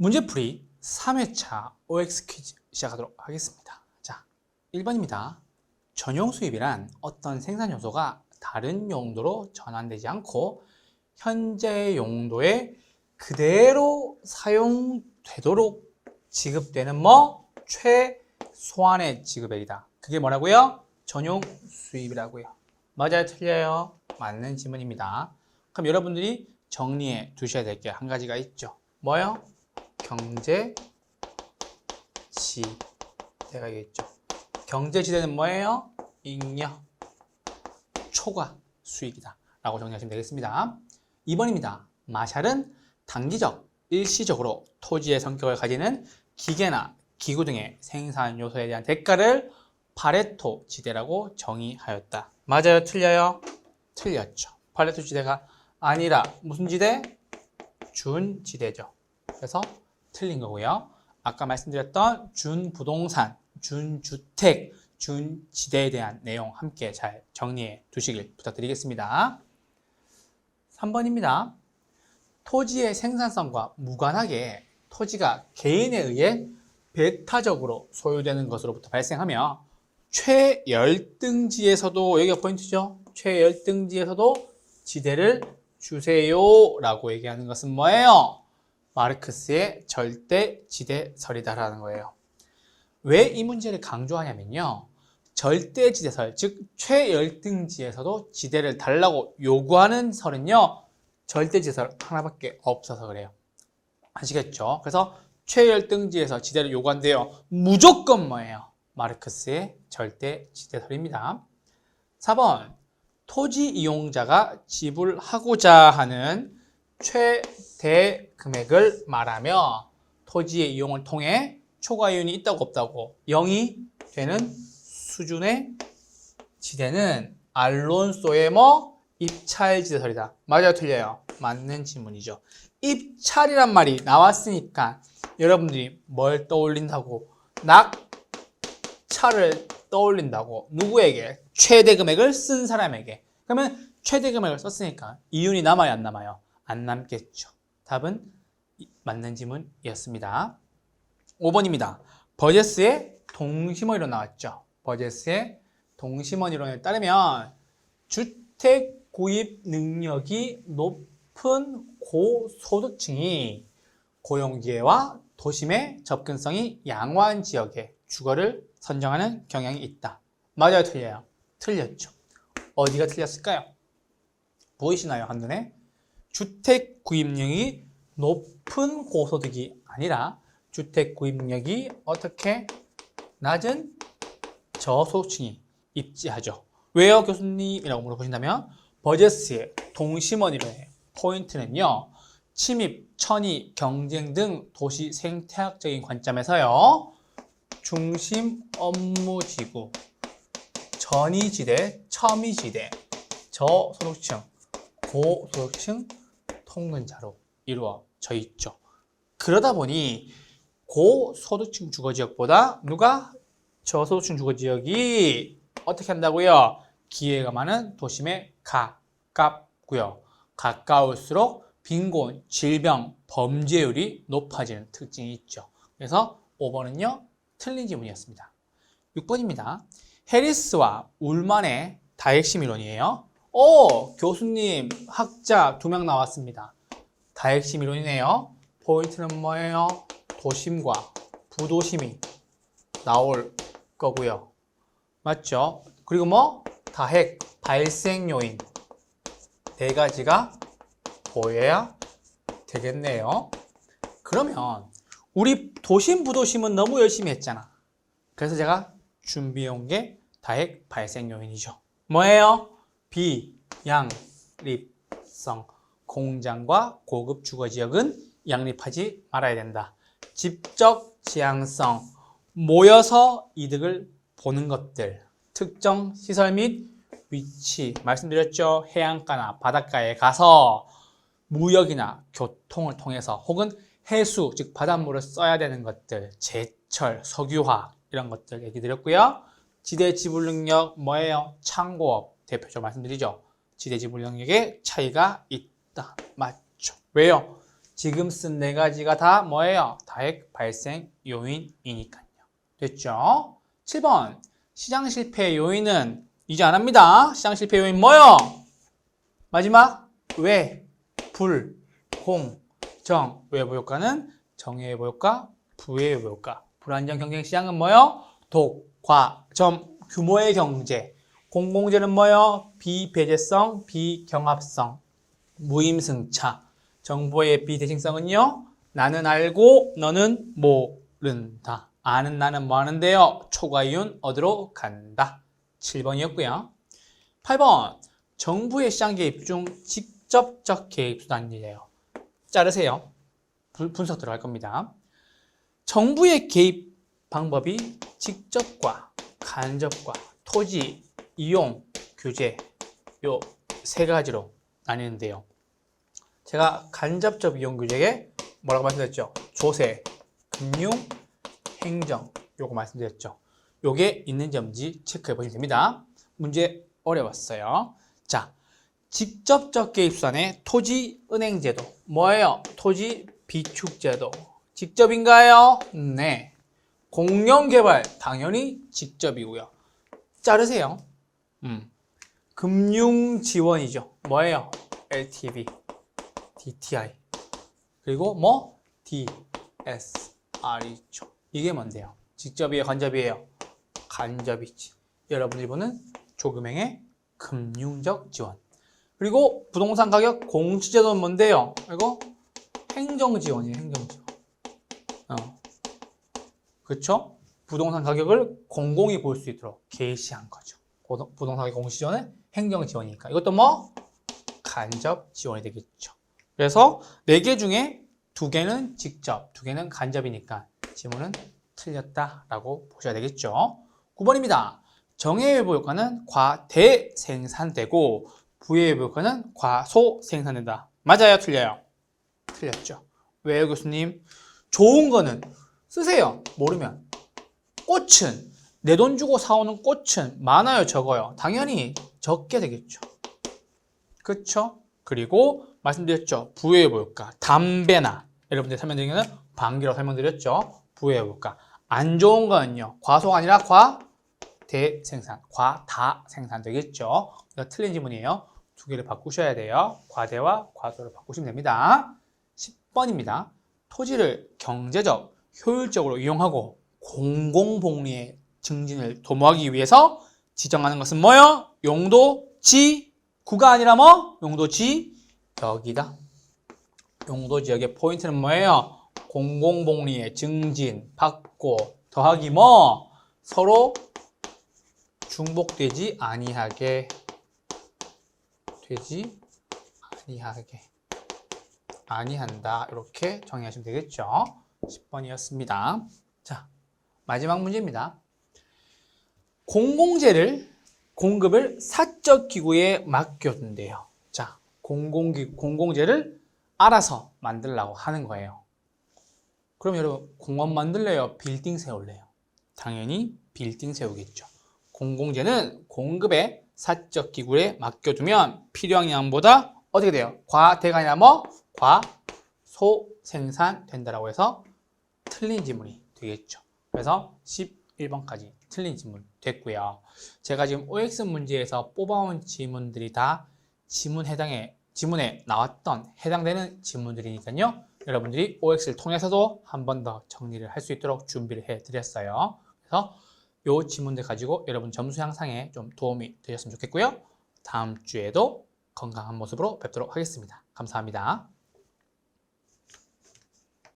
문제풀이 3회차 OX 퀴즈 시작하도록 하겠습니다. 자, 1번입니다. 전용 수입이란 어떤 생산 요소가 다른 용도로 전환되지 않고 현재 용도에 그대로 사용되도록 지급되는 최소한의 지급액이다. 그게 뭐라고요? 전용 수입이라고요. 맞아요? 틀려요? 맞는 지문입니다. 그럼 여러분들이 정리해 두셔야 될 게 한 가지가 있죠. 뭐요? 경제지대가 있겠죠. 경제지대는 뭐예요? 잉여 초과 수익이다 라고 정리하시면 되겠습니다. 2번입니다. 마샬은 단기적, 일시적으로 토지의 성격을 가지는 기계나 기구 등의 생산 요소에 대한 대가를 파레토 지대라고 정의하였다. 맞아요? 틀려요? 틀렸죠. 파레토 지대가 아니라 무슨 지대? 준지대죠. 그래서 틀린 거고요. 아까 말씀드렸던 준부동산, 준주택, 준지대에 대한 내용 함께 잘 정리해 두시길 부탁드리겠습니다. 3번입니다. 토지의 생산성과 무관하게 토지가 개인에 의해 배타적으로 소유되는 것으로부터 발생하며 최열등지에서도, 여기가 포인트죠. 최열등지에서도 지대를 주세요 라고 얘기하는 것은 뭐예요? 마르크스의 절대지대설이다라는 거예요. 왜 이 문제를 강조하냐면요. 절대지대설, 즉 최열등지에서도 지대를 달라고 요구하는 설은요. 절대지대설 하나밖에 없어서 그래요. 아시겠죠? 그래서 최열등지에서 지대를 요구한대요. 무조건 뭐예요? 마르크스의 절대지대설입니다. 4번, 토지 이용자가 지불하고자 하는 최대 금액을 말하며 토지의 이용을 통해 초과이윤이 있다고 없다고 0이 되는 수준의 지대는 알론소의 입찰지대설이다. 맞아요? 틀려요? 맞는 지문이죠. 입찰이란 말이 나왔으니까 여러분들이 뭘 떠올린다고? 낙찰을 떠올린다고. 누구에게? 최대 금액을 쓴 사람에게. 그러면 최대 금액을 썼으니까 이윤이 남아요? 안 남아요? 안 남겠죠. 답은 맞는 지문이었습니다. 5번입니다. 버제스의 동심원 이론 나왔죠. 버제스의 동심원 이론에 따르면 주택 구입 능력이 높은 고소득층이 고용기회와 도심의 접근성이 양호한 지역에 주거를 선정하는 경향이 있다. 맞아요? 틀려요? 틀렸죠. 어디가 틀렸을까요? 보이시나요? 한눈에? 주택 구입력이 높은 고소득이 아니라 주택 구입력이 어떻게 낮은 저소득층이 입지하죠. 왜요, 교수님이라고 물어보신다면 버제스의 동심원 이론의 포인트는요. 침입, 천의, 경쟁 등 도시 생태학적인 관점에서요. 중심 업무지구, 전이지대, 첨이지대, 저소득층, 고소득층 통근자로 이루어져 있죠. 그러다 보니 고소득층 주거지역보다 누가? 저소득층 주거지역이 어떻게 한다고요? 기회가 많은 도심에 가깝고요. 가까울수록 빈곤, 질병, 범죄율이 높아지는 특징이 있죠. 그래서 5번은요. 틀린 지문이었습니다. 6번입니다. 해리스와 울만의 다핵심 이론이에요. 교수님, 학자 2명 나왔습니다. 다핵심 이론이네요. 포인트는 뭐예요? 도심과 부도심이 나올 거고요. 맞죠? 그리고 다핵, 발생 요인 4가지가 보여야 되겠네요. 그러면 우리 도심, 부도심은 너무 열심히 했잖아. 그래서 제가 준비해온 게 다핵 발생 요인이죠. 뭐예요? 비양립성. 공장과 고급 주거지역은 양립하지 말아야 된다. 집적 지향성. 모여서 이득을 보는 것들. 특정 시설 및 위치. 말씀드렸죠? 해안가나 바닷가에 가서 무역이나 교통을 통해서 혹은 해수, 즉 바닷물을 써야 되는 것들. 제철, 석유화 이런 것들 얘기 드렸고요. 지대 지불 능력 뭐예요? 창고업 대표적으로 말씀드리죠. 지대 지불 능력에 차이가 있다. 맞죠? 왜요? 지금 쓴 네 가지가 다 뭐예요? 다액 발생 요인이니까요. 됐죠? 7번. 시장 실패 요인은 이제 안 합니다. 시장 실패 요인 뭐요? 마지막 왜, 불, 공, 정. 외부 효과는 정의 외부 효과, 부의 외부 효과. 불안정 경쟁 시장은 뭐요? 독, 과, 점, 규모의 경제. 공공재는 뭐요? 비배제성, 비경합성, 무임승차. 정보의 비대칭성은요? 나는 알고 너는 모른다. 아는 나는 뭐 하는데요? 초과이윤 얻으러 간다. 7번이었고요. 8번. 정부의 시장 개입 중 직접적 개입 수단이에요. 자르세요. 분석 들어갈 겁니다. 정부의 개입 방법이 직접과 간접과 토지, 이용, 규제 요 세 가지로 나뉘는데요. 제가 간접적 이용 규제에 뭐라고 말씀드렸죠? 조세, 금융, 행정 요거 말씀드렸죠. 요게 있는지 없는지 체크해 보시면 됩니다. 문제 어려웠어요. 자, 직접적 개입 수단의 토지 은행 제도 뭐예요? 토지 비축 제도 직접인가요? 네. 공영 개발 당연히 직접이고요. 자르세요. 금융 지원이죠. 뭐예요? LTV, DTI 그리고 뭐 DSR이죠. 이게 뭔데요? 직접이에요? 간접이에요? 간접이지. 여러분들이 보는 조금행의 금융적 지원. 그리고 부동산 가격 공시제도는 뭔데요? 이거 행정지원이에요. 행정지원. 그렇죠? 부동산 가격을 공공이 볼 수 있도록 게시한 거죠. 부동산 가격 공시지원은 행정지원이니까. 이것도 뭐? 간접 지원이 되겠죠. 그래서 4개 중에 2개는 직접, 2개는 간접이니까 지문은 틀렸다라고 보셔야 되겠죠. 9번입니다. 정해외부 효과는 과대생산되고 부해외부 효과는 과소생산된다. 맞아요? 틀려요? 틀렸죠. 왜요, 교수님? 좋은 거는 쓰세요. 모르면. 꽃은 내 돈 주고 사오는 꽃은 많아요, 적어요? 당연히 적게 되겠죠. 그쵸? 그리고 말씀드렸죠. 부해외부 효과. 담배나 여러분들 설명드린 거는 방귀라고 설명드렸죠. 부해외부 효과. 안 좋은 거는요. 과소가 아니라 과대생산. 과다생산 되겠죠. 이거 틀린 지문이에요. 2개를 바꾸셔야 돼요. 과대와 과소를 바꾸시면 됩니다. 10번입니다. 토지를 경제적, 효율적으로 이용하고 공공복리의 증진을 도모하기 위해서 지정하는 것은 뭐요? 용도지구가 아니라 뭐? 용도지역이다. 용도지역의 포인트는 뭐예요? 공공복리의 증진, 받고, 더하기 뭐? 서로 중복되지 아니하게 아니한다. 이렇게 정의하시면 되겠죠. 10번이었습니다. 자, 마지막 문제입니다. 공급을 사적 기구에 맡겨둔대요. 자, 공공재를 알아서 만들라고 하는 거예요. 그럼 여러분, 공원 만들래요? 빌딩 세울래요? 당연히 빌딩 세우겠죠. 공공재는 공급에 사적 기구에 맡겨두면 필요한 양보다 어떻게 돼요? 과대가 아니라 뭐? 과소생산 된다라고 해서 틀린 지문이 되겠죠. 그래서 11번까지 틀린 지문 됐고요. 제가 지금 OX 문제에서 뽑아온 지문들이 다 지문에 나왔던 해당되는 지문들이니까요. 여러분들이 OX를 통해서도 한 번 더 정리를 할 수 있도록 준비를 해드렸어요. 그래서 이 지문들 가지고 여러분 점수 향상에 좀 도움이 되셨으면 좋겠고요. 다음 주에도 건강한 모습으로 뵙도록 하겠습니다. 감사합니다.